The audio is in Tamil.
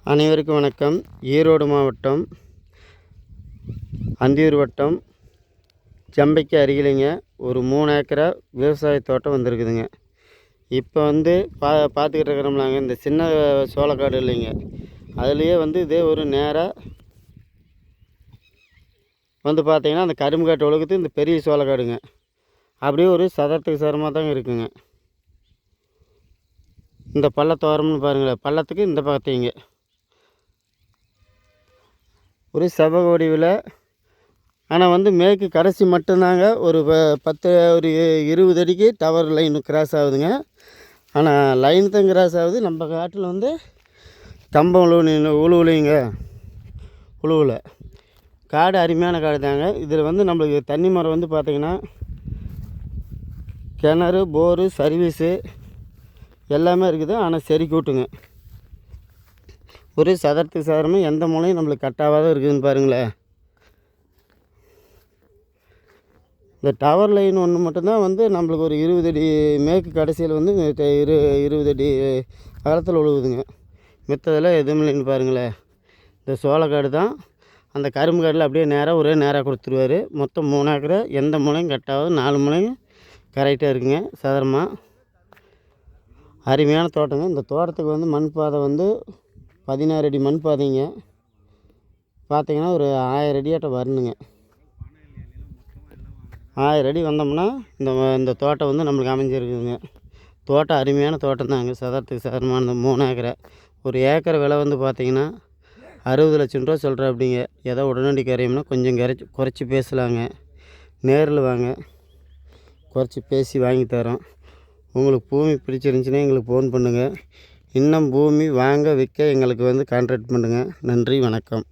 அனைவருக்கும் வணக்கம். ஈரோடு மாவட்டம் அந்தியூர் வட்டம் ஜம்பைக்கு அருகிலேங்க ஒரு 3 ஏக்கரா விவசாய தோட்டம் வந்திருக்குதுங்க. இப்போ பார்த்துக்கிட்டு இருக்கிறோம்லாங்க, இந்த சின்ன சோளக்காடு இல்லைங்க, அதுலேயே இதே ஒரு நேராக பார்த்தீங்கன்னா அந்த கரும்பு காட்டு ஒழுகுது இந்த பெரிய சோளக்காடுங்க. அப்படியே ஒரு சதத்துக்கு சரமாக தாங்க இருக்குங்க. இந்த பள்ளத்தோரம்னு பாருங்களேன், பள்ளத்துக்கு இந்த பார்த்தீங்க ஒரு செவ்வக வடிவில். ஆனால் மேற்கு கடைசி மட்டும்தாங்க ஒரு 20 அடிக்கு டவர் லைன் கிராஸ் ஆகுதுங்க. ஆனால் லைன் தான் கிராஸ் ஆகுது. நம்ம காட்டில் கம்பம் உழுவுலைங்க, உழுவில். காடு அருமையான காடு தாங்க. இதில் நம்மளுக்கு தண்ணி மரம் பார்த்திங்கன்னா கிணறு, போரு, சர்வீஸு எல்லாமே இருக்குது. ஆனால் சரி கூட்டுங்க, ஒரு சதத்துக்கு சதுரமாக எந்த மூலையும் நம்மளுக்கு கட்டாவாக தான் இருக்குதுன்னு பாருங்களேன். இந்த டவர் லைன் ஒன்று மட்டும்தான் நம்மளுக்கு ஒரு 20 அடி மேற்கு கடைசியில் 20 அடி அகலத்தில் உழுவுதுங்க. மித்ததெல்லாம் எதுவும் இல்லைன்னு பாருங்களேன். இந்த சோளக்காடு தான். அந்த கரும்பு காடில் அப்படியே ஒரே நேராக கொடுத்துருவார். மொத்தம் 3 ஏக்கரை, எந்த மூலையும் கட்டாவது, 4 மூலையும் கரெக்டாக இருக்குங்க சதுரமாக. அருமையான தோட்டங்க. இந்த தோட்டத்துக்கு மண் பாதை 16 அடி மண் பாதைங்க. பார்த்திங்கன்னா ஒரு 1000 அடியாட்டம் வரணுங்க. 1000 அடி வந்தோம்னா இந்த தோட்டம் நம்மளுக்கு அமைஞ்சிருக்குதுங்க. தோட்டம் அருமையான தோட்டம் தாங்க. சதுரத்துக்கு சதுரமான 3 ஏக்கரை. ஒரு ஏக்கர் விலை பார்த்திங்கன்னா 60 லட்சம் ரூபா சொல்கிறேன். அப்படிங்க ஏதோ உடனடி கரையும்னா கொஞ்சம் குறைச்சி பேசலாங்க. நேரில் வாங்க, குறைச்சி பேசி வாங்கி தரோம். உங்களுக்கு பூமி பிடிச்சிருந்துச்சின்னா எங்களுக்கு ஃபோன் பண்ணுங்கள். இன்னும் பூமி வாங்க விற்க எங்களுக்கு கான்டாக்ட் பண்ணுங்கள். நன்றி, வணக்கம்.